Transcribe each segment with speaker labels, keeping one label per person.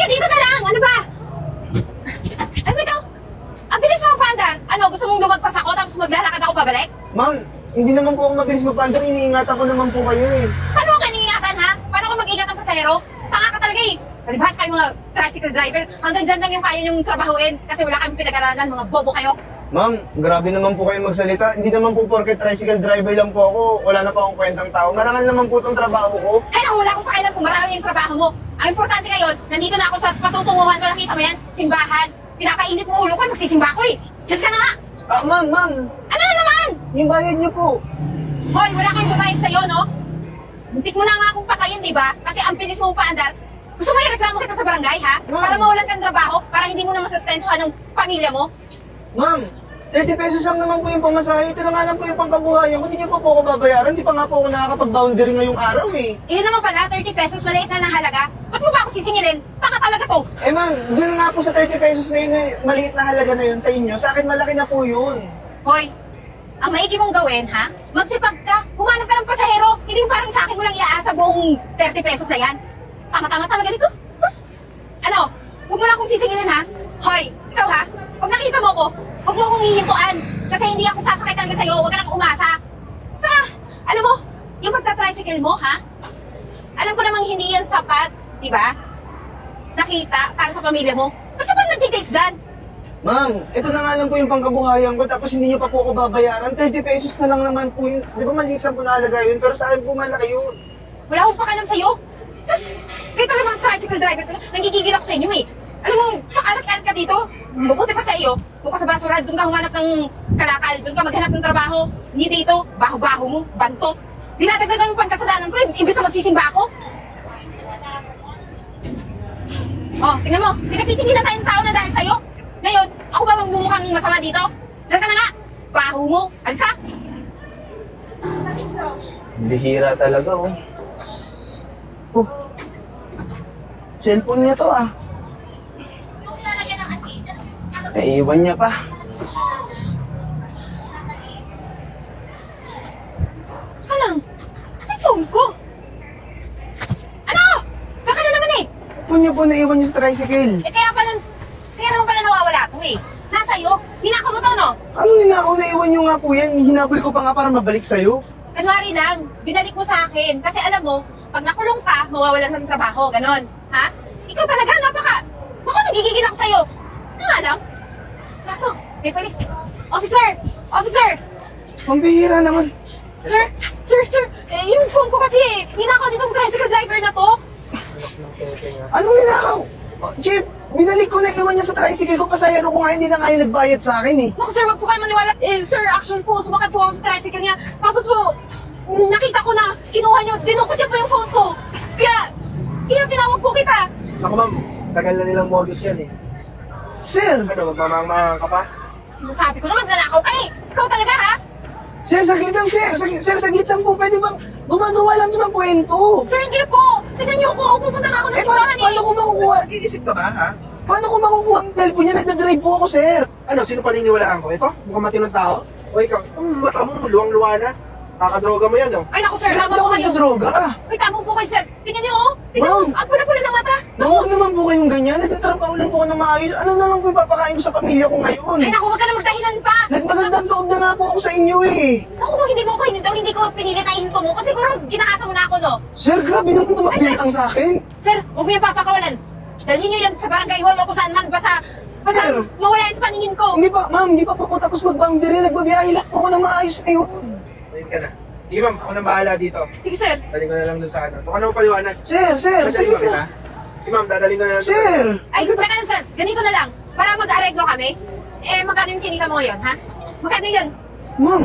Speaker 1: kaya dito na lang! Ano ba? Ano ba ito? Ang bilis mo paandar! Ano, gusto mong lumagpas ako tapos maglalakad ako pabalik?
Speaker 2: Ma'am, hindi naman po ako mabilis magpaandar. Iniingatan ko naman po kayo eh.
Speaker 1: Paano ka iniingatan, ha? Paano ka mag-ingat ang pasahero? Tanga ka talaga eh! Palibhas kayo mga tricycle driver, hanggang dyan lang yung kaya nyong trabahuin kasi wala kayong pinag-aralan, mga bobo kayo.
Speaker 2: Ma'am, grabe naman po kayo magsalita. Hindi naman po porket tricycle driver lang po ako. Wala na po akong kwentang tao. Marangal naman po itong trabaho ko.
Speaker 1: Ay naku, wala akong pakialam kung marami yung trabaho mo. Ang importante ngayon, nandito na ako sa patutunguhan ko, nakita mo yan? Simbahan. Pinapainit mo ulo ko, magsisimba ko eh. Diyan ka na nga!
Speaker 2: Ma'am.
Speaker 1: Ano na naman?
Speaker 2: Yung bayad niyo po.
Speaker 1: Hoy, wala kayong babayad sa'yo, no? Muntik mo na nga akong patayin, di ba? Kasi ang bilis mo paandar. Gusto mo ireklamo kita sa barangay, ha?
Speaker 2: Ma'am.
Speaker 1: Para mawalan kang trabaho, para hindi mo na masustentuhan ng pamilya mo.
Speaker 2: Ma'am, 30 pesos lang naman po yung pamasahe. Ito na nga lang po yung pangkabuhayan ko. Hindi niyo pa po ako babayaran. Di pa nga po ako nakakapag-boundary ngayong araw eh.
Speaker 1: Iyon naman pala, 30 pesos, maliit na ng halaga. Ba't mo ba ako sisingilin? Tanga talaga to.
Speaker 2: Eh ma'am, doon nga po sa 30 pesos na yun, eh, maliit na halaga na yun sa inyo. Sa akin malaki na po yun.
Speaker 1: Hoy, ang maigi mong gawin, ha? Magsipag ka, humanap ka ng pasahero. Hindi yung parang sa akin mo lang iaasa buong 30 pesos na yan. Tanga-tanga talaga dito. Sus! Ano? Huwag mo na akong sisingilin, ha? Hoy, ikaw ha? Pag nakita mo ko, huwag mo akong hihintuan. Kasi hindi ako sasakay talaga sa'yo. Huwag ka nang umasa. Tsaka, alam mo, yung pagta-tricycle mo, ha? Alam ko namang hindi yan sapat, di ba? Nakita para sa pamilya mo. Ba't ka ba nagtitiis dyan?
Speaker 2: Ma'am, ito na nga lang po yung pangkabuhayan ko tapos hindi niyo pa po ako babayaran. 30 pesos na lang naman po yun. Di ba maliit lang po na halaga yun? Pero sa akin po malaki yun.
Speaker 1: Wala akong pakialam sa'yo. Diyos, kayo talagang tricycle driver ka. Nanggigigil ako sa inyo eh. Alam mo, pakalat-kalat ka dito. Mabuti pa sa iyo. Doon ka sa basurahan, doon ka humanap ng kalakal, doon ka maghanap ng trabaho. Hindi dito, baho-baho mo, bantot. Dinadagdagan mo pa ang kasalanan ko, imbis na magsisimba ako. Oh, tingnan mo, pinagtitinginan tayo ng tao na dahil sa'yo. Ngayon, ako ba magmumukhang masama dito? Diyan ka na nga, baho mo, alisa.
Speaker 2: Bihira talaga oh. Oh. Cellphone niya to ah. Iwan niya pa.
Speaker 1: Teka lang, kasi phone ko. Ano? Diyan ka na naman eh.
Speaker 2: Phone niya po naiwan niya sa tricycle.
Speaker 1: Eh kaya naman pala nawawala to eh. Nasa iyo, hinakaw mo to no?
Speaker 2: Ano ninakaw na iwan niyo nga po yan? Hinabol ko pa nga para mabalik sa'yo.
Speaker 1: Kunwari lang, binalik mo sa akin. Kasi alam mo, pag nakulong ka, mawawalan ka ng trabaho, ganon. Ha? Ikaw talaga, Naku, nagigigil ako sa'yo. Ano nga lang? Sakto, may polis. Officer!
Speaker 2: Ang bihira naman.
Speaker 1: Sir! Yung phone ko kasi, ninakaw nitong tricycle driver na to.
Speaker 2: Anong ninakaw? Oh, Jeep, binalik ko na iwan niya sa tricycle ko. Pasahero ko nga, hindi na nga yung nagbayad sa akin eh.
Speaker 1: Naku sir, wag po kayo maniwala. Sir, actually po, sumakay po ako sa tricycle niya. Tapos po, nakita ko na kinuha niyo, dinukot niya po yung phone ko. Kaya tinawag po kita.
Speaker 3: Ako ma'am, tagal na nilang modus yan eh.
Speaker 2: Sir!
Speaker 3: Ano, magmamahang ka pa?
Speaker 1: Sinasabi ko naman, nanakaw ka eh. Ikaw talaga ha?
Speaker 2: Sir, saglit lang sir! Sir, saglit lang po. Pwede bang gumagawa lang to ng kwento?
Speaker 1: Sir, hindi po. Tignan niyo ko, pupunta na ako ng simbahan eh.
Speaker 2: Paano ko makukuha?
Speaker 3: Iisip ka ba, ha?
Speaker 2: Paano ko makukuha ang cellphone niya? Nagdadrive po ako, sir.
Speaker 3: Ano, sino paniniwalaan ko? Ito? Mukhang matinong tao? O ikaw, mata mo, luwang-luwa na. Kakadroga mo yan, oh.
Speaker 1: Ay naku sir,
Speaker 2: Sir,
Speaker 1: tama
Speaker 2: hindi
Speaker 1: po
Speaker 2: ako
Speaker 1: kayo.
Speaker 2: nagdadroga.
Speaker 1: Ay, tama po kayo sir. Tingnan niyo oh. Tingnan
Speaker 2: Ma'am.
Speaker 1: mo, ang pula-pula ng mata.
Speaker 2: Huwag naman po kayong ganyan. Nagtatrabaho lang po ako ng maayos. Ano na lang po ipapakain ko sa pamilya ko ngayon?
Speaker 1: Ay naku, wag ka na magdahilan pa.
Speaker 2: Nagmagandang loob na nga po ako sa inyo eh.
Speaker 1: Ako kung hindi mo ko hininto, hindi ko pinilit na ihinto mo. Kasi siguro ginahasa mo na ako no.
Speaker 2: Sir, grabe naman ito magpilitang sa akin.
Speaker 1: Sir, huwag mo yung papakawalan. Dalhin niyo yan sa barangay hall o kung saan man. Basta
Speaker 2: Sir.
Speaker 1: mawala yan sa paningin ko.
Speaker 2: Hindi pa, ma'am, hindi pa po ako tapos mag-boundary. Nagbabiyahe lang po ako ng maayos ngayon.
Speaker 3: Ayun ka na. Sige ma'am, ako nang bahala dito.
Speaker 1: Sige sir.
Speaker 3: Daling ko na lang doon sa ano. Baka naman paliwanag.
Speaker 2: Sir,
Speaker 3: Dadalhin
Speaker 2: saglit
Speaker 3: ba kita?
Speaker 2: lang.
Speaker 3: Sige ma'am, dadaling ko na lang.
Speaker 2: Sir!
Speaker 1: Ay, teka lang sir. Ganito na lang. Para mag-areglo kami. Eh, magkano yung kinita mo ngayon, ha? Magkano yan?
Speaker 2: Ma'am,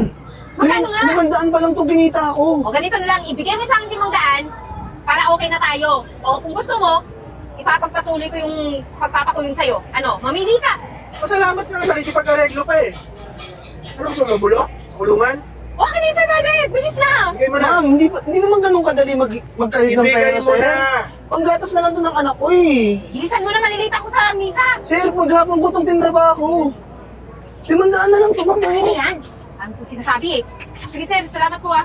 Speaker 1: Magkano nga?
Speaker 2: 500 pa lang itong kinita ko.
Speaker 1: O ganito na lang, ibigay mo sa akin 500 para okay na tayo. O kung gusto mo, ipapagpatuloy ko yung pagpapakulong sa'yo. Ano, mamili ka.
Speaker 3: Pasalamat nga, nakikipag-areglo ka eh. Ano gusto mo, bulok? Sa kulungan?
Speaker 1: Okay na yung 500, bisis na.
Speaker 3: Bigay mo na.
Speaker 2: Ma'am, hindi naman ganun kadali magkalit ng pera,
Speaker 3: Ibigay mo
Speaker 2: sir.
Speaker 3: na.
Speaker 2: Panggatas na lang to ng anak ko eh.
Speaker 1: Bilisan mo na, malilate ako sa misa.
Speaker 2: Sir, maghapon ko itong tinrabaho. 500 na lang to, ma'am.
Speaker 1: Ano
Speaker 2: oh.
Speaker 1: yan? Ang sinasabi eh. Sige sir, salamat po ah.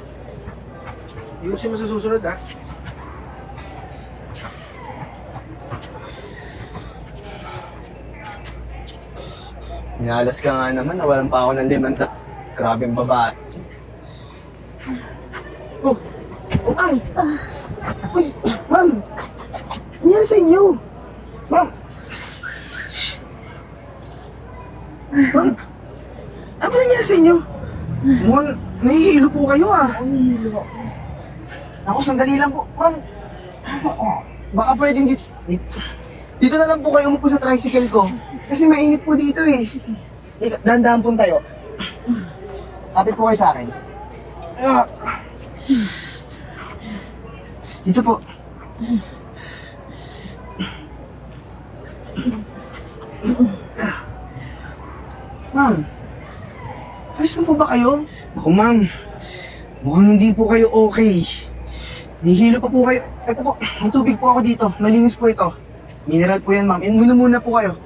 Speaker 3: Iusin mo sa susunod, ha?
Speaker 2: Minalas ka nga naman, nawalan pa ako ng 500. Grabeng babae. Oh, oh ma'am! Uy, ma'am! Ano yan sa inyo? Ma'am! Ma'am! Ano ba nangyari sa inyo? Mukhang nahihilo po kayo ah. Ako, sandali lang po. Ma'am! Baka pwedeng dito na lang po kayo umupo sa tricycle ko. Kasi mainit po dito eh. Dahan-dahan po tayo. Kapit po kayo sa akin. Dito po. Ma'am, ayos na po ba kayo? Ako ma'am, mukhang hindi po kayo okay. Nahihilo pa po kayo. Ito po, may tubig po ako dito. Malinis po ito. Mineral po yan ma'am. Uminom muna po kayo.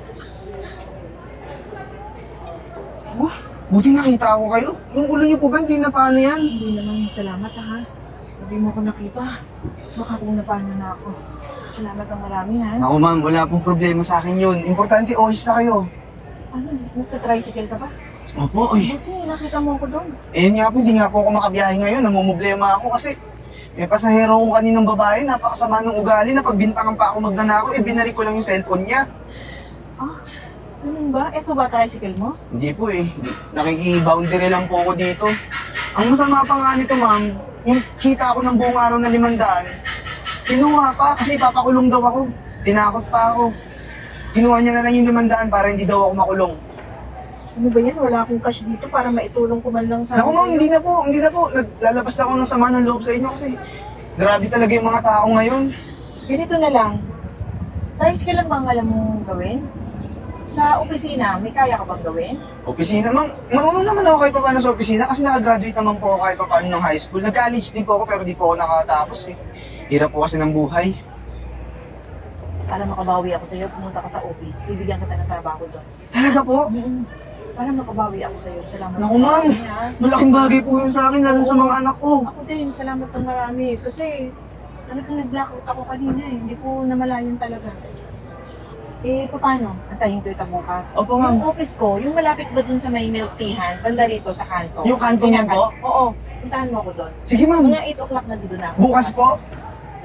Speaker 2: Oh, buti nakita ako kayo. Yung ulo niyo po ba, hindi na paano yan?
Speaker 4: Hindi naman, salamat ha. Sabi mo ko nakita. Baka kung napaano na ako. Salamat ang marami ha.
Speaker 2: Ako ma'am, wala pong problema sa akin yun. Importante, oyos na kayo.
Speaker 4: Ano, nagka-tricycle ka ba?
Speaker 2: Opo, oy.
Speaker 4: Buti, nakita mo ako doon.
Speaker 2: Eh yun nga po, hindi nga po ako makabiyahe ngayon. Namumblema ako kasi may pasahero ko kaninang babae, napakasama ng ugali, napagbintangan pa ako magnanakaw, binalik ko lang yung cellphone niya.
Speaker 4: Ah, ganun ba? Ito ba tricycle mo?
Speaker 2: Hindi po eh, nakiki-boundary lang po ako dito. Ang masama pa nga nito ma'am, yung kita ko ng buong araw na 500, kinuha pa kasi ipapakulong daw ako. Tinakot pa ako. Kinuha niya na lang yung 500 para hindi daw ako makulong.
Speaker 4: Ano ba yan? Wala akong cash dito para maitulong ko man lang sa...
Speaker 2: Naku ma'am, hindi na po. Naglalabas na ako ng sama ng loob sa inyo kasi grabe talaga yung mga tao ngayon.
Speaker 4: Ganito na lang. Tricycle lang bang alam mong gawin? Sa opisina, may kaya ka bang gawin?
Speaker 2: Opisina, ma'am. Marunong naman ako kahit paano sa opisina kasi nakagraduate naman po ako kahit paano ng high school. Nag-college din po ako pero di po ako nakatapos eh. Hirap po kasi ng buhay.
Speaker 4: Para makabawi ako sa'yo, pumunta ka sa office. Bibigyan kita ng trabaho doon.
Speaker 2: Talaga po?
Speaker 4: Para makabawi ako sa'yo. Salamat.
Speaker 2: Naku ma'am,
Speaker 4: marami, ha?
Speaker 2: malaking bagay po yun sa akin lalo sa mga anak ko.
Speaker 4: Ako din, salamat ng marami. Kasi talagang nag-blackout ako kanina eh. Hindi ko namalayan talaga. Eh, paano? Antayin ko ito bukas.
Speaker 2: Opo ma'am.
Speaker 4: Yung office ko, yung malapit ba dun sa may milk teahan, banda rito sa kanto?
Speaker 2: Yung kanto niyan po?
Speaker 4: Oo. Puntahan mo ako doon.
Speaker 2: Sige ma'am,
Speaker 4: Mga 8 o'clock na doon ako.
Speaker 2: bukas po.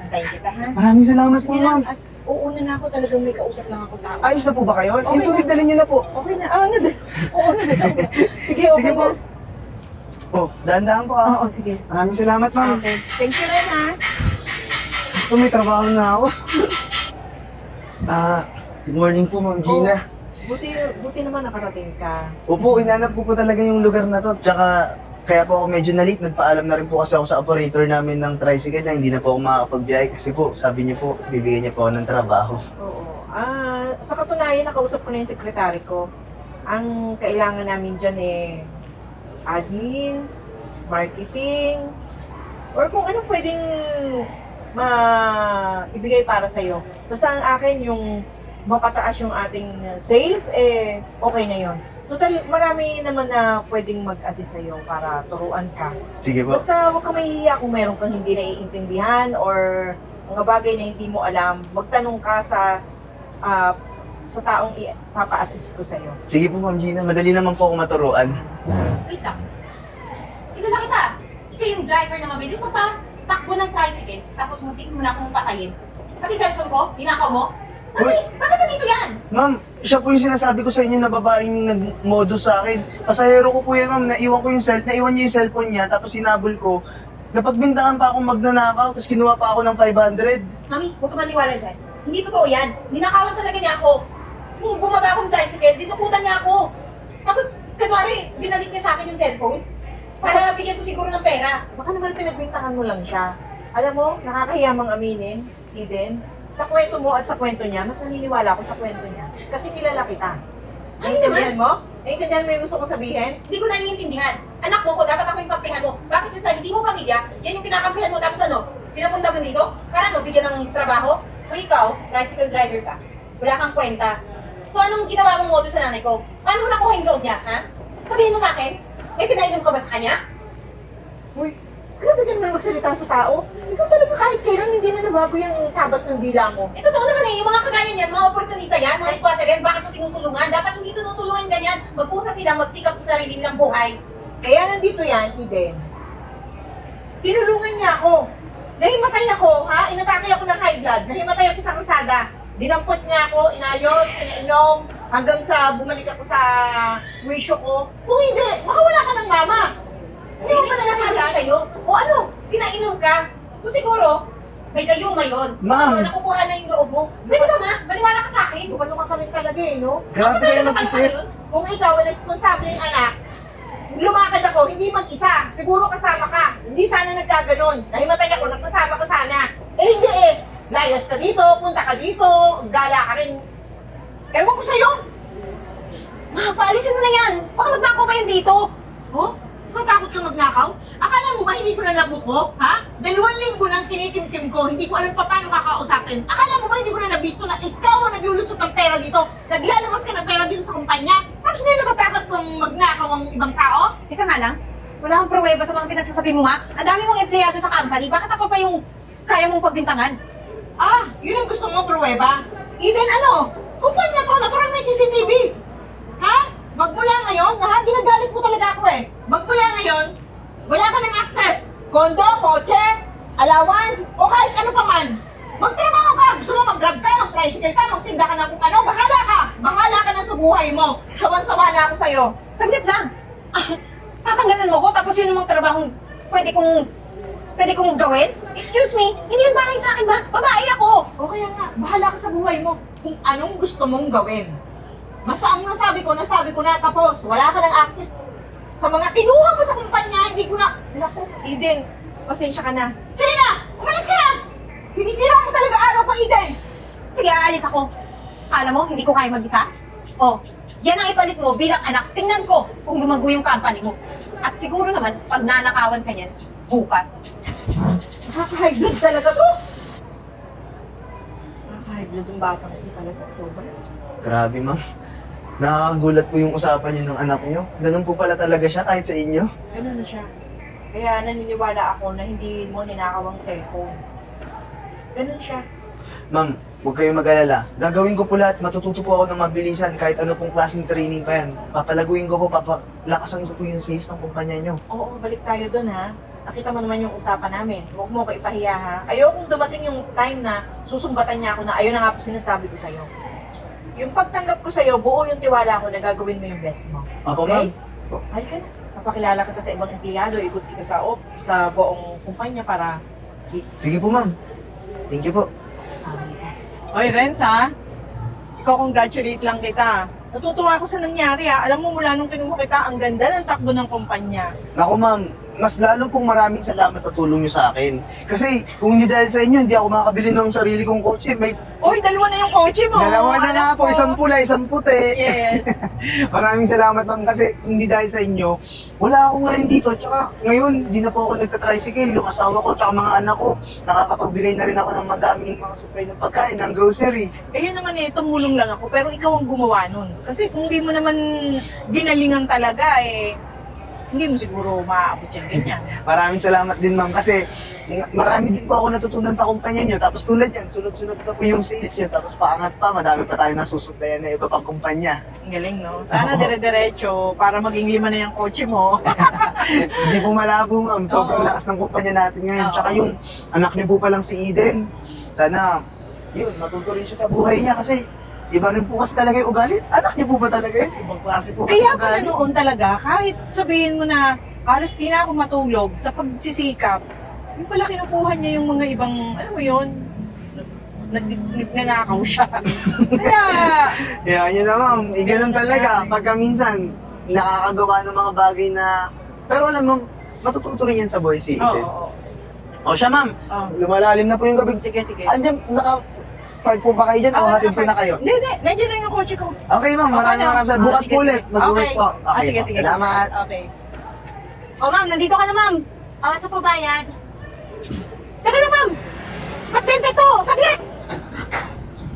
Speaker 4: Antayin kita ha.
Speaker 2: Maraming salamat po
Speaker 4: Sige lang.
Speaker 2: ma'am.
Speaker 4: At uuna na ako talagang may kausap lang ako tao.
Speaker 2: Ayos na po ba kayo?
Speaker 4: Okay
Speaker 2: Yung tubig
Speaker 4: na.
Speaker 2: dalhin niyo na po.
Speaker 4: Okay na. Ah, ano din? Oo na din. Sige, okay
Speaker 2: Sige po.
Speaker 4: na.
Speaker 2: Oh, dahan-dahan po ah.
Speaker 4: Oo, sige.
Speaker 2: Maraming salamat ma'am.
Speaker 4: Okay. Thank you rin ha.
Speaker 2: Ito may trabaho na ako. Good morning po ma'am Gina.
Speaker 4: Buti naman nakarating ka.
Speaker 2: Opo, inanap ko po talaga yung lugar na to. Tsaka, kaya po ako medyo na-late. Nagpaalam na rin po kasi ako sa operator namin ng tricycle na hindi na po ako makakapagbiyahe kasi po, sabi niyo po, bibigyan niya po ako ng trabaho.
Speaker 4: Oo. Sa katunayan, nakausap ko na yung sekretary ko. Ang kailangan namin dyan admin, marketing, or kung anong pwedeng ibigay para sa'yo. Basta ang akin, yung mapataas yung ating sales, okay na yon. Total, marami naman na pwedeng mag-assist sa'yo para turuan ka.
Speaker 2: Sige po.
Speaker 4: Basta huwag ka mahihiya kung meron kang hindi naiintindihan or mga bagay na hindi mo alam. Magtanong ka sa taong ipapa-assist ko sa'yo.
Speaker 2: Sige po ma'am Gina, madali naman po ako maturuan.
Speaker 1: Wait lang. Kilala kita. Ikaw yung driver na mabilis mo pa takbo ng tricycle, tapos muntik mo na akong patayin. Pati cellphone ko, dinakaw mo.
Speaker 2: Uy!
Speaker 1: Bakit nandito yan?
Speaker 2: Ma'am, siya po yung sinasabi ko sa inyo na babaeng nag-modus sa akin. Pasahero ko po yan ma'am, naiwan niya yung cellphone niya, tapos sinabol ko. Napagbintangan pa akong magnanakaw, tapos kinuha pa ako ng 500.
Speaker 1: Mami, huwag ka maniwala dyan. Hindi totoo yan. Ninakawan talaga niya ako. Nung bumaba akong tricycle, dinukutan niya ako. Tapos, kunwari, binalik niya sa akin yung cellphone. Para bigyan ko siguro ng pera.
Speaker 4: Baka naman pinagbintangan mo lang siya. Alam mo, nakakahiyamang aminin, Eden. Sa kwento mo at sa kwento niya, mas naniniwala ako sa kwento niya. Kasi kilala kita. Naiintindihan mo? Naiintindihan mo yung gusto kong sabihin?
Speaker 1: Hindi ko naiintindihan. Anak mo ko, dapat ako yung kampihan mo. Bakit siya sa hindi mo pamilya, yan yung kinakampihan mo. Tapos ano, pinapunta mo dito? Para ano, bigyan ng trabaho? O ikaw, tricycle driver ka. Wala kang kwenta. So anong ginawa mong modus sa nanay ko? Paano mo nakuha yung load niya, ha? Sabihin mo sa akin, may pinainom ka ba sa kanya?
Speaker 4: Uy, grabe ka naman magsalita sa tao. Ikaw talaga kahit kailan hindi na nabago yung tabas ng dila mo.
Speaker 1: Eh, totoo naman yung mga kagaya niyan, mga oportunista yan, mga squatter yan, bakit mo tinutulungan? Dapat hindi tinutulungan ganyan. Magpusa sila, magsikap sa sarili nilang buhay.
Speaker 4: Kaya nandito yan, Eden. Tinulungan niya ako. Nahimatay ako, ha? Inatake ako ng high blood. Nahimatay ako sa krusada. Dinampot niya ako, inayos, inainom, hanggang sa bumalik ako sa wisyo ko. Kung hindi, makawala ka ng mama.
Speaker 1: Hindi ko sinasabi ko sa'yo.
Speaker 4: O ano?
Speaker 1: Pinainom ka. So siguro, may gayuma yun.
Speaker 2: Ma'am.
Speaker 1: Siguro, nakukuha na yung loob mo. Pwede ba, ma? Maniwala ka sa akin.
Speaker 4: Gumano ka rin talaga eh, no?
Speaker 2: Grabe kayo mag-isip.
Speaker 4: Kung ikaw ang responsable ng anak, lumakad ako, hindi mag-isa. Siguro kasama ka. Hindi sana nagkaganon. Nahimatay ako, nagkasama ko sana. Eh hindi eh. Layas ka dito, punta ka dito, gala ka rin. Ewan ko sa'yo.
Speaker 1: Ma, paalisin mo na yan. Baka magnakaw pa yun dito.
Speaker 4: Oh? Matakot ka magnakaw? Akala mo ba hindi ko na nabuko? Ha? 2 linggo nang kinikimkim ko, hindi ko alam pa paano kakausapin. Akala mo ba hindi ko na nabisto na ikaw ang naglulusot ng pera dito? Naglalabas ka ng pera dito sa kumpanya? Tapos ngayon natatakot kang magnakaw ang ibang tao?
Speaker 1: Teka nga lang. Wala kang pruweba sa mga pinagsasabi mo, ma. Ang dami mong empleyado sa company. Bakit ako pa yung kaya mong pagbintangan?
Speaker 4: Ah, yun ang gusto mo, pruweba? Eden, ano? Kumpanya to, natural may CCTV. Ha? Magmula ngayon, ginagalit mo talaga ako eh. Magmula ngayon, wala ka ng access. Kondo, kotse, allowance, o kahit ano pa man. Magtrabaho ka, gusto mo mag-grab ka, mag-tricycle ka, magtinda ka na kung ano, bahala ka. Bahala ka na sa buhay mo. Sawan-sawa na ako sa'yo.
Speaker 1: Saglit lang. Ah, tatanggalan mo ko tapos yun namang trabahong pwede kong gawin? Excuse me, hindi yan bagay sa akin ba? Babae ako.
Speaker 4: O kaya nga, bahala ka sa buhay mo kung anong gusto mong gawin. Basta ang nasabi ko na, tapos wala ka ng access sa mga kinuha mo sa kumpanya, hindi ko na... Naku, Eden, pasensya ka na. Sige na! Umalis ka na! Sinisira mo talaga araw ko, Eden!
Speaker 1: Sige, aalis ako. Kala mo, hindi ko kaya mag-isa? Oh, yan ang ipalit mo bilang anak. Tingnan ko kung lumago yung company mo. At siguro naman, pag nanakawan ka niyan, bukas.
Speaker 4: Nakaka-high blood talaga to! Nakaka-high blood yung batang ito talaga, sobra.
Speaker 2: Grabe, ma'am. Nakakagulat po yung usapan niyo ng anak niyo. Ganun po pala talaga siya kahit sa inyo.
Speaker 4: Ganun na siya. Kaya naniniwala ako na hindi mo ninakaw ang cellphone. Ganun siya.
Speaker 2: Ma'am, huwag kayong mag-alala. Gagawin ko po lahat. Matututo po ako ng mabilisan kahit ano pong klaseng training pa yan. Papalaguin ko po, papalakasan ko po yung sales ng kumpanya niyo.
Speaker 4: Oo, balik tayo dun ha. Nakita mo naman yung usapan namin. Huwag mo ko ipahiya ha. Ayokong dumating yung time na susumbatan niya ako na ayun na nga po sinasabi ko sa'yo. Yung pagtanggap ko sa'yo, buo yung tiwala ko na gagawin mo yung best mo.
Speaker 2: Opo,
Speaker 4: Okay?
Speaker 2: ma'am.
Speaker 4: Halika na. Papakilala kita sa ibang empleyado, ikot kita sa buong kumpanya para
Speaker 2: Sige po, ma'am. Thank you po.
Speaker 5: Oy, Renz, ha? Ikaw congratulate lang kita. Natutuwa ako sa nangyari, ha? Alam mo, mula nung kinuha kita, ang ganda ng takbo ng kumpanya.
Speaker 2: Naku, ma'am. Mas lalo pong maraming salamat sa tulong niyo sa akin. Kasi kung hindi dahil sa inyo, hindi ako makakabili ng sarili kong kotse. May
Speaker 5: Oy, 2 na yung kotse mo.
Speaker 2: dalawa na nga
Speaker 5: Alam
Speaker 2: po,
Speaker 5: ko.
Speaker 2: isang pula, isang puti.
Speaker 5: Yes.
Speaker 2: Maraming salamat, ma'am, kasi hindi dahil sa inyo, wala akong ngayon dito. Tsaka ngayon, di na po ako nagta-tricycle. Yung asawa ko, tsaka mga anak ko, nakakapagbigay na rin ako ng madaming mga supply ng pagkain, ng grocery.
Speaker 5: Eh, yun naman eh, tumulong lang ako, pero ikaw ang gumawa nun. Kasi kung di mo naman ginalingan talaga, eh, hindi mo siguro maaabot yung ganyan.
Speaker 2: Maraming salamat din, ma'am, kasi marami din po ako natutunan sa kumpanya nyo. Tapos tulad yan, sunod-sunod na po yung sales nyo. Tapos paangat pa, madami pa tayo nasusuplayan na iba pang kumpanya.
Speaker 5: Ang galing, no? Sana dire-diretso para maging 5 na yung kotse mo.
Speaker 2: Hindi po malabo, ma'am. Sobrang
Speaker 5: Oo.
Speaker 2: lakas ng kumpanya natin ngayon.
Speaker 5: Oo.
Speaker 2: Tsaka yung anak niyo po palang si Eden. Sana, yun, matuto rin siya sa buhay niya kasi iba rin po kasi talaga yung ugali. Anak niyo po ba talaga yun? Ibang klase po kasi
Speaker 5: Kaya pala
Speaker 2: ugali.
Speaker 5: noon talaga, kahit sabihin mo na alas di na ako matulog sa pagsisikap, yung pala kinukuha niya yung mga ibang, alam mo yun, nagnanakaw siya. Kaya,
Speaker 2: Kaya yun na, ma'am. Ganun talaga. Pagka minsan, nakakagawa ng mga bagay na... Pero alam mo, matututo rin yan sa buhay si
Speaker 5: oo,
Speaker 2: Eden.
Speaker 5: oo.
Speaker 2: O siya, ma'am.
Speaker 5: Oo.
Speaker 2: Lumalalim na po yung gabi.
Speaker 5: Sige, sige.
Speaker 2: Andiyan, naka-park po ba kayo dyan? O hatid po na kayo?
Speaker 5: Hindi, hindi. Nandiyan lang yung kotse ko.
Speaker 2: Okay, ma'am. Maraming
Speaker 5: Okay,
Speaker 2: salamat.
Speaker 5: ah,
Speaker 2: Bukas
Speaker 5: sige,
Speaker 2: po ulit.
Speaker 5: sige.
Speaker 2: Mag-work
Speaker 5: Okay.
Speaker 2: po.
Speaker 5: Ah,
Speaker 2: Okay
Speaker 5: sige,
Speaker 2: po.
Speaker 5: sige.
Speaker 2: Salamat.
Speaker 5: Okay.
Speaker 1: Oh, ma'am, nandito ka na, ma'am.
Speaker 6: Ito po bayad.
Speaker 1: Teka na, ma'am. Ba't 20 to? Saglit!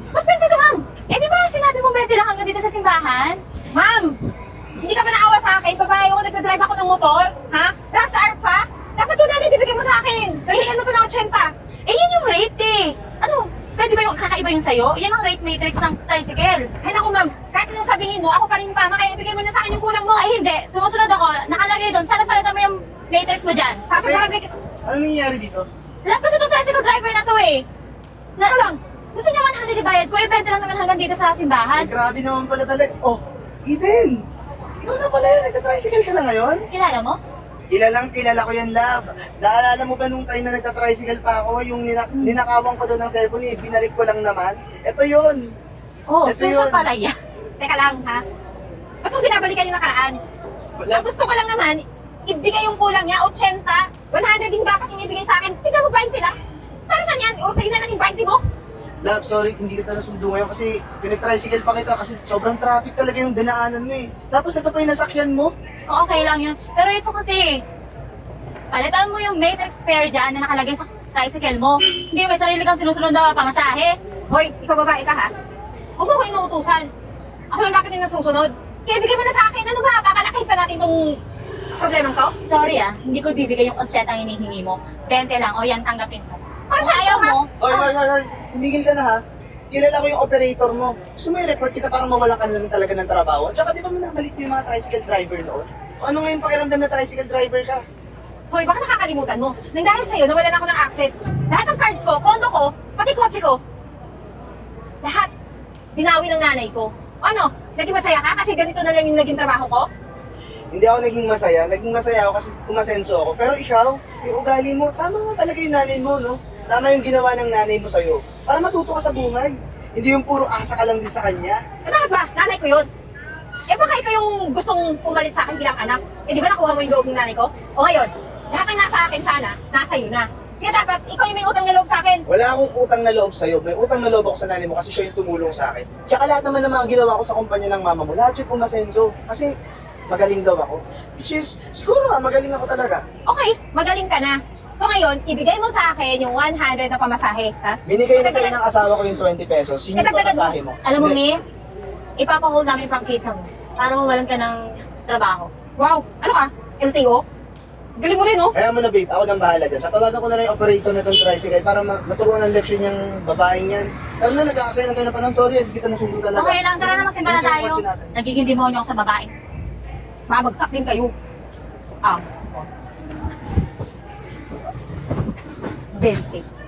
Speaker 1: Ba't 20 to, ma'am?
Speaker 6: Eh di ba sinabi mo 20 lang hanggang dito sa simbahan?
Speaker 1: Ma'am, hindi ka ba naawa sa akin? Babae ako, nagdadrive ako ng motor? Ha? Rush hour pa? Dapat 100 ibigay mo sa akin. Dagdagan mo to ng 80.
Speaker 6: Eh, yun yung rate eh. Ano? Pwede ba yung kakaiba yung sayo? Yan ang rate matrix ng tricycle.
Speaker 1: Ay naku ma'am, kahit anong sabihin mo, ako pa rin yung tama, kaya ibigay mo na sa akin yung kulang mo.
Speaker 6: Ay, hindi. Sumusunod ako. Nakalagay doon. Sana palitan mo yung matrix mo dyan.
Speaker 1: Papabarangay kita.
Speaker 2: Ano nangyayari dito?
Speaker 6: Love kasi itong tricycle driver na to eh. Na,
Speaker 1: Ano lang?
Speaker 6: Gusto niya 100 ibayad ko. Eh, pwede lang naman hanggang dito sa
Speaker 2: Ay,
Speaker 6: simbahan.
Speaker 2: grabe naman pala talaga. Oh, Eden! Ikaw na pala yun, nagta-tricycle ka na ngayon?
Speaker 6: Kilala mo?
Speaker 2: Kilala ko yan, love. Naalala mo ba nung time na nagta-tricycle pa ako, yung ninakawan ko doon ng cellphone eh, binalik ko lang naman? Ito yun.
Speaker 6: Oh,
Speaker 2: Ito
Speaker 6: social
Speaker 2: yun.
Speaker 6: pala yan.
Speaker 1: Teka lang ha. Ba't mo binabalikan yung nakaraan? Ang gusto ko lang naman, ibigay yung kulang niya, 80. 100 din dapat yung ibigay sa akin. Tignan mo 20 lang. Para saan yan? O sa'yo na lang yung 20 mo.
Speaker 2: Love, sorry, hindi kita nasundo ngayon kasi pinag-tricycle pa kita kasi sobrang traffic talaga yung dinaanan mo eh. Tapos ito pa yung nasakyan mo.
Speaker 6: Okay lang yun. Pero ito kasi, palitan mo yung matrix fare dyan na nakalagay sa tricycle mo. Hindi may sarili kang sinusunod na pamasahe.
Speaker 1: Hoy, ikaw babae ka ha? Huwag mo ko inuutusan. Ako lang dapat yung nasusunod. Kaya bigay mo na sa akin. Ano ba? Papalaki pa natin tong problemang to?
Speaker 6: Sorry hindi ko bibigay yung 80 ang hinihingi mo. 20 lang, o yan, tanggapin mo.
Speaker 1: Para
Speaker 6: Kung
Speaker 1: saan
Speaker 6: ayaw
Speaker 1: to, ha?
Speaker 6: mo,
Speaker 2: Hoy, tumigil ka na ha. Kilala ko yung operator mo. Gusto mo i-report kita para mawalan ka na lang talaga ng trabaho? At saka di ba minamalit mo yung mga tricycle driver noon? O ano ngayon pakiramdam na tricycle driver ka?
Speaker 1: Hoy, baka nakakalimutan mo. Nang dahil sa'yo, nawalan ako ng access. Lahat ng cards ko, kondo ko, pati kotse ko. Lahat. Binawi ng nanay ko. O ano? Naging masaya ka kasi ganito na lang yung naging trabaho ko?
Speaker 2: Hindi ako naging masaya. Naging masaya ako kasi umasenso ako. Pero ikaw, yung ugali mo, tama nga talaga yung nanay mo, no? Tama yung ginawa ng nanay mo sa'yo. Para matuto ka sa buhay. Hindi yung puro asa ka lang din sa kanya.
Speaker 1: Eh bakit ba? Nanay ko yun. Eh baka ikaw yung gustong pumalit sa akin bilang anak. Eh di ba nakuha mo yung loob ng nanay ko? O ngayon, lahat ng nasa akin sana, nasa iyo na. Kaya dapat, ikaw yung may utang na loob sa akin.
Speaker 2: Wala akong utang na loob sa'yo. May utang na loob ako sa nanay mo kasi siya yung tumulong sa akin. Tsaka lahat naman ng mga ginawa ko sa kumpanya ng mama mo, lahat yun umasenso. Kasi magaling daw ako. Which is, siguro nga, magaling ako talaga.
Speaker 1: Okay, magaling ka na. So ngayon, ibigay mo sa akin yung 100 na pamasahe, ha?
Speaker 2: Binigay na sa'yo ng asawa ko yung 20 pesos. Yun yung
Speaker 1: Dagdagan mo.
Speaker 2: papasahe mo.
Speaker 6: alam mo,
Speaker 2: Hindi.
Speaker 6: miss, ipapahold namin yung prangkisa mo para mawalan ka ng trabaho.
Speaker 1: Wow, ano ka? LTO? Galing mo rin, oh.
Speaker 2: Kaya mo na babe, ako nang bahala dyan. Tatawagan ko na lang yung operator na itong tricycle para maturuan ng leksyon yung babaeng yan. Tara na, nagkakasaya na tayo na panahon. Sorry, hindi kita nasundo talaga.
Speaker 6: Okay lang, tara na magsimba na
Speaker 2: Hindi
Speaker 6: tayo.
Speaker 2: kotse natin.
Speaker 6: Nagiging demonyo ako sa babae.
Speaker 1: Babagsak din kayo. Angs mo. 20.